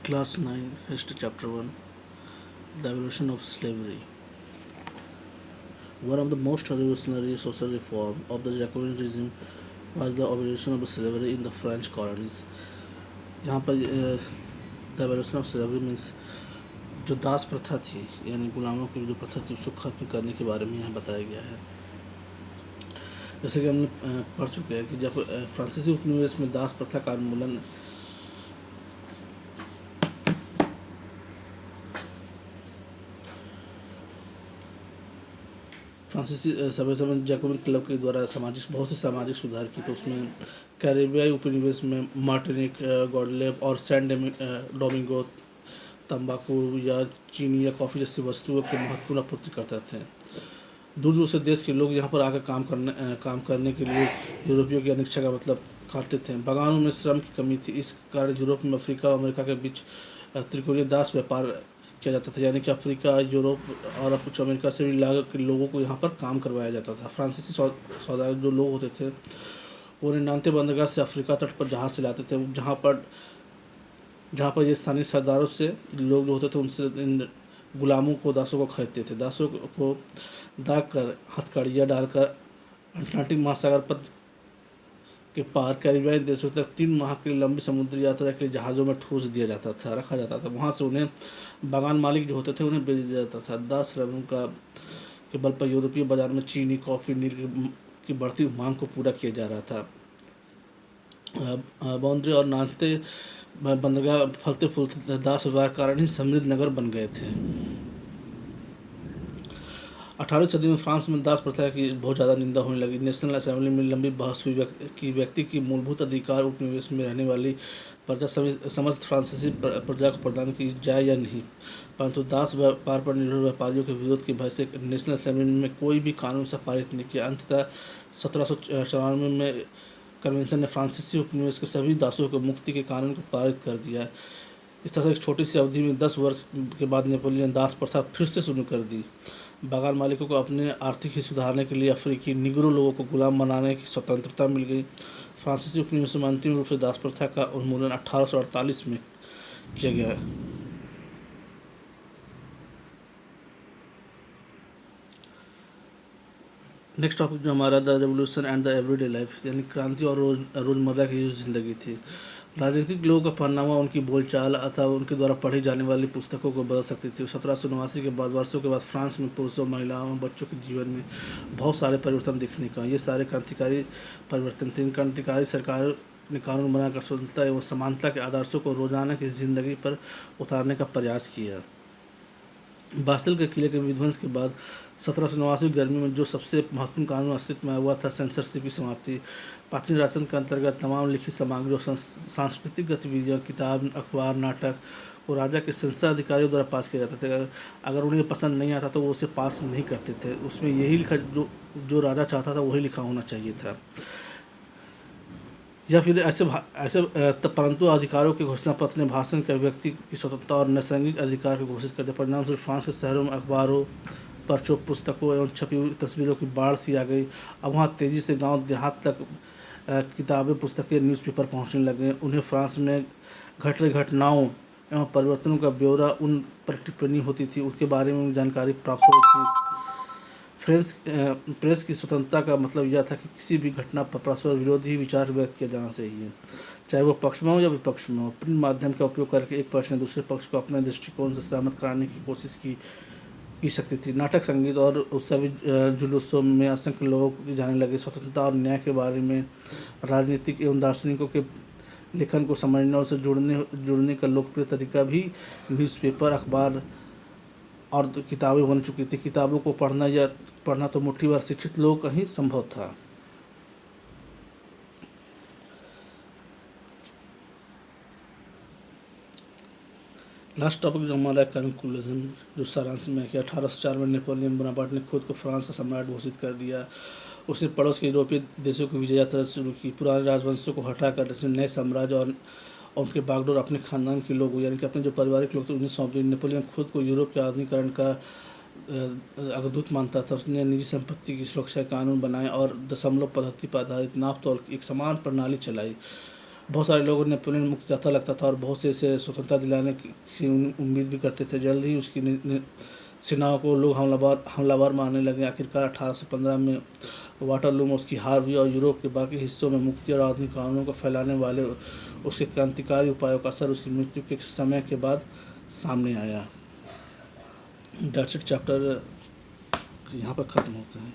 Class 9, History Chapter 1. The Evolution of Slavery. One of the most revolutionary social reforms of the Jacobin regime was the abolition of slavery in the French colonies. यहाँ पर the evolution of slavery means जो दास प्रथा थी यानी गुलामों की जो प्रथा थी उसको खत्म करने के बारे में यहाँ बताया गया है। जैसे कि हमने पढ़ चुके हैं कि जब फ्रांसीसी उपनिवेश में दास प्रथा का उन्मूलन फ्रांसीसी सभ्यता में जैकोबिन क्लब के द्वारा बहुत से सामाजिक सुधार किए, तो उसमें कैरिबियाई उपनिवेश में मार्टिनिक, गॉडलेप और सैन डोमिंगो तंबाकू या चीनी या कॉफ़ी जैसी वस्तुओं की महत्वपूर्ण आपूर्ति करते थे। दूर दूर से देश के लोग यहाँ पर आकर काम करने के लिए यूरोपियों की अनिच्छा का मतलब करते थे। बागानों में श्रम की कमी थी, इस कारण यूरोप में अफ्रीका और अमेरिका के बीच त्रिकोणीय दास व्यापार किया जाता था, यानी कि अफ्रीका, यूरोप और कुछ अमेरिका से भी लाकर लोगों को यहाँ पर काम करवाया जाता था। फ्रांसीसी सौदागर जो लोग होते थे वो निन्यानवे बंदरगाह से अफ्रीका तट पर जहाज़ से लाते थे, जहाँ पर ये स्थानीय सरदारों से लोग जो होते थे उनसे इन गुलामों को, दासों को खरीदते थे। दासों को दाग कर, हथकड़ियाँ डालकर अटलांटिक महासागर पर के पार कैरिबियाई देशों तक 3 माह की लंबी समुद्री यात्रा के लिए जहाज़ों में ठूस दिया जाता था, रखा जाता था। वहाँ से उन्हें बागान मालिक जो होते थे उन्हें बेच दिया जाता था। दास श्रमिकों का के बल पर यूरोपीय बाजार में चीनी, कॉफ़ी, नील की बढ़ती मांग को पूरा किया जा रहा था। बाउंड्री और नाचते बंदरगाह फलते फूलते दास व्यापार कारण ही समृद्ध नगर बन गए थे। 18वीं सदी में फ्रांस में दास प्रथा की बहुत ज़्यादा निंदा होने लगी। नेशनल असेंबली में लंबी बहस हुई कि व्यक्ति की मूलभूत अधिकार उपनिवेश में रहने वाली प्रजा समस्त फ्रांसीसी प्रजा को प्रदान की जाए या नहीं, परंतु दास व्यापार पर निर्भर व्यापारियों के विरोध की वजह से नेशनल असेंबली में कोई भी कानून से पारित नहीं किया। अंततः 1794 में कन्वेंशन ने फ्रांसीसी उपनिवेश के सभी दासों को मुक्ति के कानून को पारित कर दिया। इस तरह से एक छोटी सी अवधि में 10 वर्ष के बाद नेपोलियन ने दास प्रथा फिर से शुरू कर दी। बागान मालिकों को अपने आर्थिक हित सुधारने के लिए अफ्रीकी निगरो लोगों को गुलाम बनाने की स्वतंत्रता मिल गई। फ्रांसीसी उपनिवेश में अंतिम रूप से दास प्रथा का उन्मूलन 1848 में किया गया। नेक्स्ट टॉपिक जो हमारा the revolution and the everyday life, यानी क्रांति और रोज़मर्रा की जो जिंदगी थी। राजनीतिक लोगों का पहनावा, उनकी बोलचाल अथवा उनके द्वारा पढ़ी जाने वाली पुस्तकों को बदल सकती थी। 1789 के बाद वर्षों के बाद फ्रांस में पुरुषों, महिलाओं और बच्चों के जीवन में बहुत सारे परिवर्तन दिखने का। ये सारे क्रांतिकारी परिवर्तन थे। इन क्रांतिकारी सरकार ने कानून बनाकर स्वतंत्रता एवं समानता के आदर्शों को रोजाना की जिंदगी पर उतारने का प्रयास किया। बास्टिल के किले के विध्वंस के बाद 1789 गर्मी में जो सबसे महत्वपूर्ण कानून अस्तित्व में हुआ था, सेंसरशिप की समाप्ति। प्राचीन राजतंत्र के अंतर्गत तमाम लिखित सामग्री और सांस्कृतिक गतिविधियाँ, किताब, अखबार, नाटक को राजा के सेंसर अधिकारियों द्वारा पास किया जाता था। अगर उन्हें पसंद नहीं आता तो वो उसे पास नहीं करते थे। उसमें यही लिखा जो राजा चाहता था वही लिखा होना चाहिए था, या फिर ऐसे परंतु अधिकारों के घोषणा पत्र ने भाषण के व्यक्ति की स्वतंत्रता और नैसर्गिक अधिकार को घोषित करते। परिणामस्वरूप फ्रांस के शहरों में अखबारों, पर्चों, पुस्तकों एवं छपी हुई तस्वीरों की बाढ़ सी आ गई। अब वहाँ तेज़ी से गांव देहात तक किताबें, पुस्तकें, न्यूज़पेपर पहुँचने लगे। उन्हें फ्रांस में घट रही घटनाओं एवं परिवर्तनों का ब्यौरा उन पर टिप्पणी होती थी, उसके बारे में जानकारी प्राप्त होती थी। प्रेस की स्वतंत्रता का मतलब यह था कि किसी भी घटना पर परस्पर विरोधी विचार व्यक्त किया जाना चाहिए, चाहे वो पक्ष में हो या विपक्ष में हो। प्रिंट माध्यम का उपयोग करके एक पक्ष ने दूसरे पक्ष को अपने दृष्टिकोण से सहमत कराने की कोशिश की सकती थी। नाटक, संगीत और उत्सवी जुलूसों में असंख्य लोग जाने लगे। स्वतंत्रता और न्याय के बारे में राजनीतिक एवं दार्शनिकों के लेखन को समझने और उसे जुड़ने का लोकप्रिय तरीका भी न्यूज़पेपर, अखबार और किताबें बन चुकी थी। किताबों को पढ़ना तो मुट्ठी भर शिक्षित लोगों का ही संभव था। लास्ट टॉपिक जो हमारा कंक्लूजन, जो सारांश में है कि 1804 में नेपोलियन बोनापार्ट ने खुद को फ्रांस का सम्राट घोषित कर दिया। उसने पड़ोस के यूरोपीय देशों की विजय यात्रा शुरू की। पुराने राजवंशों को हटाकर नए साम्राज्य और उनके बागडोर अपने खानदान के लोग, यानी कि अपने जो पारिवारिक लोग थे, उन्हें सौंप दिए। नेपोलियन खुद को यूरोप के आधुनिकीकरण का अग्रदूत मानता था। उसने निजी संपत्ति की सुरक्षा कानून बनाए और दशमलव पद्धति पर आधारित नाप तौल की एक समान प्रणाली चलाई। बहुत सारे लोगों ने नेपोलियन मुक्तिदाता लगता था और बहुत से इसे स्वतंत्रता दिलाने की उम्मीद भी करते थे। जल्द ही उसकी सेनाओं को लोग हमलावर मानने लगे। आखिरकार 1815 में वाटरलू में उसकी हार हुई और यूरोप के बाकी हिस्सों में मुक्ति और आधुनिक कानूनों को फैलाने वाले उसके क्रांतिकारी उपायों का असर उसकी मृत्यु के समय के बाद सामने आया। डेट्स इट, चैप्टर यहाँ पर ख़त्म होता है।